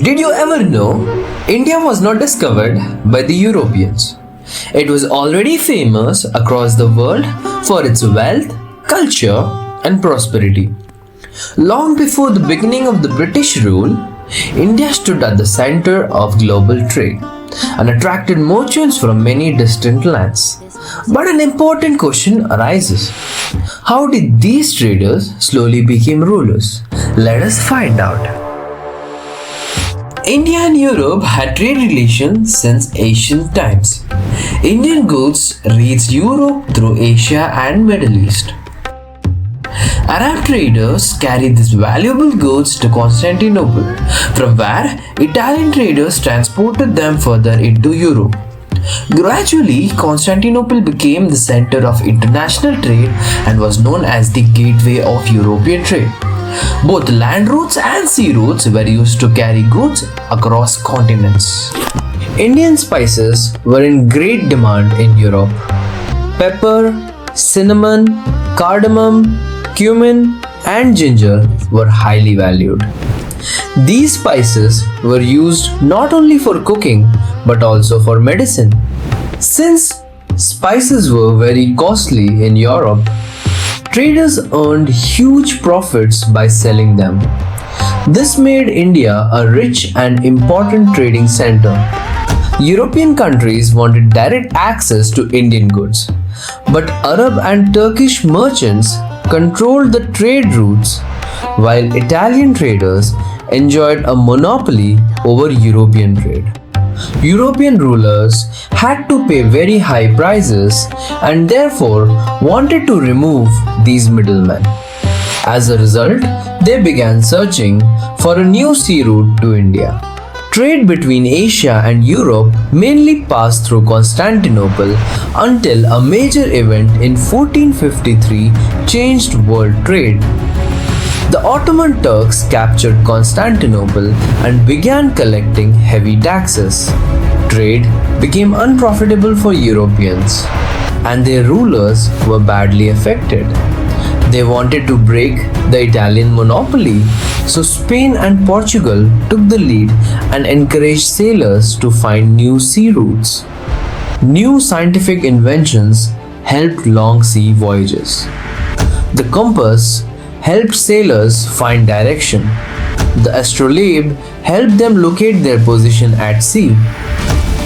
Did you ever know India was not discovered by the Europeans? It was already famous across the world for its wealth, culture, and prosperity. Long before the beginning of the British rule, India stood at the center of global trade and attracted merchants from many distant lands. But an important question arises. How did these traders slowly become rulers? Let us find out. India and Europe had trade relations since ancient times. Indian goods reached Europe through Asia and Middle East. Arab traders carried these valuable goods to Constantinople, from where Italian traders transported them further into Europe. Gradually, Constantinople became the center of international trade and was known as the gateway of European trade. Both land routes and sea routes were used to carry goods across continents. Indian spices were in great demand in Europe. Pepper, cinnamon, cardamom, cumin, and ginger were highly valued. These spices were used not only for cooking but also for medicine. Since spices were very costly in Europe, traders earned huge profits by selling them. This made India a rich and important trading center. European countries wanted direct access to Indian goods, but Arab and Turkish merchants controlled the trade routes, while Italian traders enjoyed a monopoly over European trade. European rulers had to pay very high prices and therefore wanted to remove these middlemen. As a result, they began searching for a new sea route to India. Trade between Asia and Europe mainly passed through Constantinople until a major event in 1453 changed world trade. The Ottoman Turks captured Constantinople and began collecting heavy taxes. Trade became unprofitable for Europeans, and their rulers were badly affected. They wanted to break the Italian monopoly, so Spain and Portugal took the lead and encouraged sailors to find new sea routes. New scientific inventions helped long sea voyages. The compass helped sailors find direction. The astrolabe helped them locate their position at sea.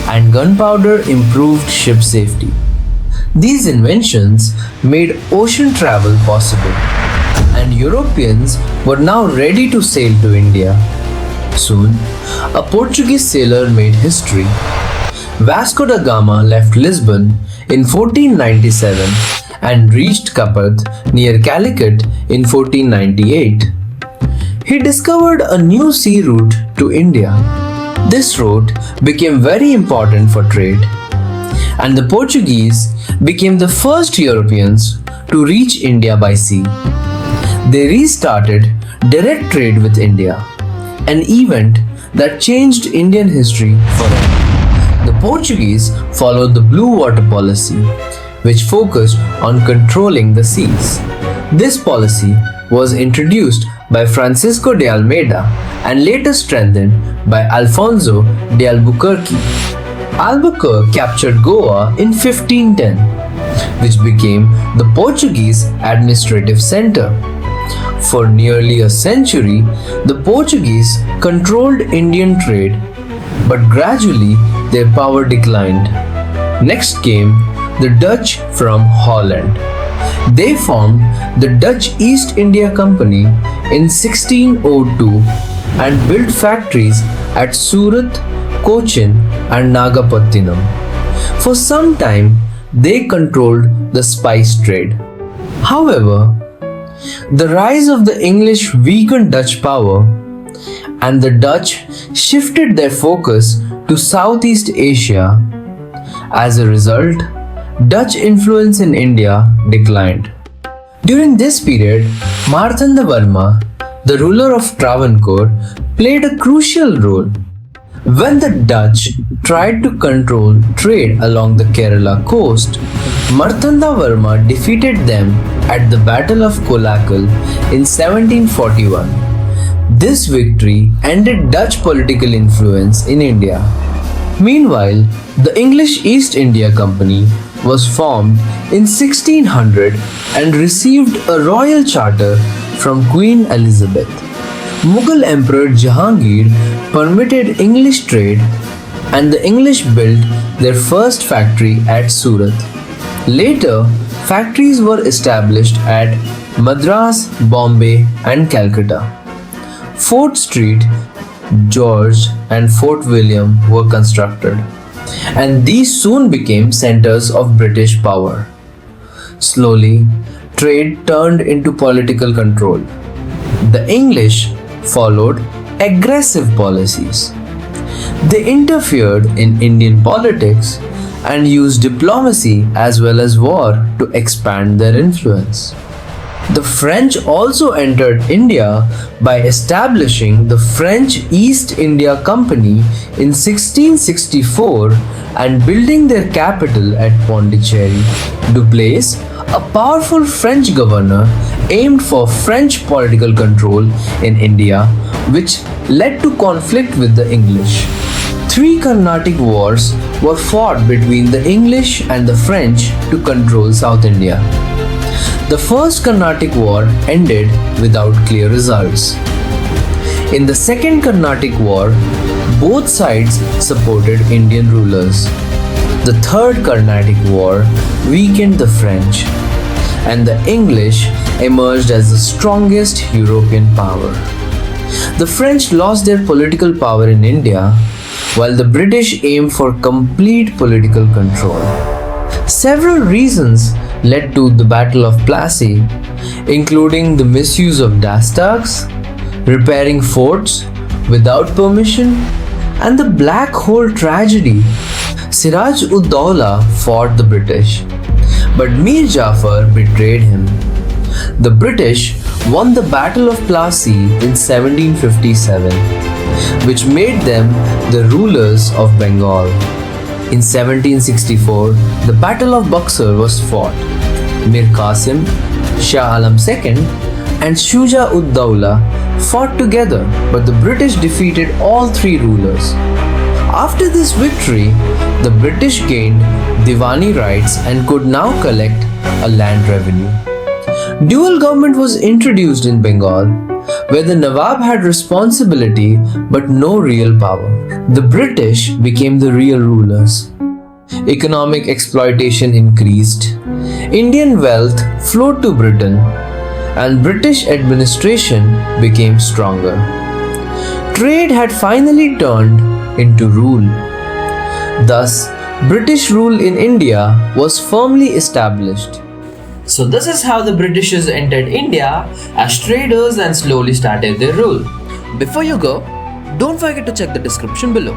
And gunpowder improved ship safety. These inventions made ocean travel possible, and Europeans were now ready to sail to India. Soon, a Portuguese sailor made history. Vasco da Gama left Lisbon in 1497 and reached Capat near Calicut in 1498. He discovered a new sea route to India. This route became very important for trade, and the Portuguese became the first Europeans to reach India by sea. They restarted direct trade with India, an event that changed Indian history forever. The Portuguese followed the Blue Water Policy, which focused on controlling the seas. This policy was introduced by Francisco de Almeida and later strengthened by Alfonso de Albuquerque. Albuquerque captured Goa in 1510, which became the Portuguese administrative center. For nearly a century, the Portuguese controlled Indian trade, but gradually their power declined. Next came the Dutch from Holland. They formed the Dutch East India Company in 1602 and built factories at Surat, Cochin and Nagapattinam. For some time, they controlled the spice trade. However, the rise of the English weakened Dutch power, and the Dutch shifted their focus to Southeast Asia. As a result, Dutch influence in India declined. During this period, Martanda Varma, the ruler of Travancore, played a crucial role. When the Dutch tried to control trade along the Kerala coast, Martanda Varma defeated them at the Battle of Kolakal in 1741. This victory ended Dutch political influence in India. Meanwhile, the English East India Company was formed in 1600 and received a royal charter from Queen Elizabeth. Mughal Emperor Jahangir permitted English trade, and the English built their first factory at Surat. Later, factories were established at Madras, Bombay, and Calcutta. Fort Street, George, and Fort William were constructed, and these soon became centers of British power. Slowly, trade turned into political control. The English followed aggressive policies. They interfered in Indian politics and used diplomacy as well as war to expand their influence. The French also entered India by establishing the French East India Company in 1664 and building their capital at Pondicherry. Duplessis, a powerful French governor, aimed for French political control in India, which led to conflict with the English. Three Carnatic Wars were fought between the English and the French to control South India. The First Carnatic War ended without clear results. In the Second Carnatic War, both sides supported Indian rulers. The Third Carnatic War weakened the French, and the English emerged as the strongest European power. The French lost their political power in India, while the British aimed for complete political control. Several reasons led to the Battle of Plassey, including the misuse of dastard's, repairing forts without permission, and the Black Hole tragedy. Siraj-ud-Dawla fought the British, but Mir Jafar betrayed him. The British won the Battle of Plassey in 1757, which made them the rulers of Bengal. In 1764, the Battle of Buxar was fought. Mir Qasim, Shah Alam II, and Shuja-ud-Dawla fought together, but the British defeated all three rulers. After this victory, the British gained Diwani rights and could now collect a land revenue. Dual government was introduced in Bengal, where the Nawab had responsibility but no real power. The British became the real rulers. Economic exploitation increased, Indian wealth flowed to Britain, and British administration became stronger. Trade had finally turned into rule. Thus, British rule in India was firmly established. So this is how the Britishers entered India as traders and slowly started their rule. Before you go, don't forget to check the description below.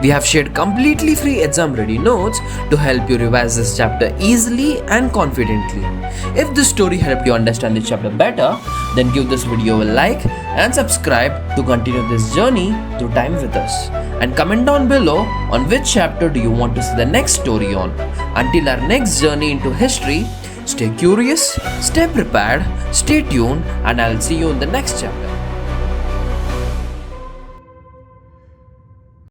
We have shared completely free exam ready notes to help you revise this chapter easily and confidently. If this story helped you understand this chapter better, then give this video a like and subscribe to continue this journey through time with us. And comment down below on which chapter do you want to see the next story on. Until our next journey into history, stay curious, stay prepared, stay tuned, and I'll see you in the next chapter.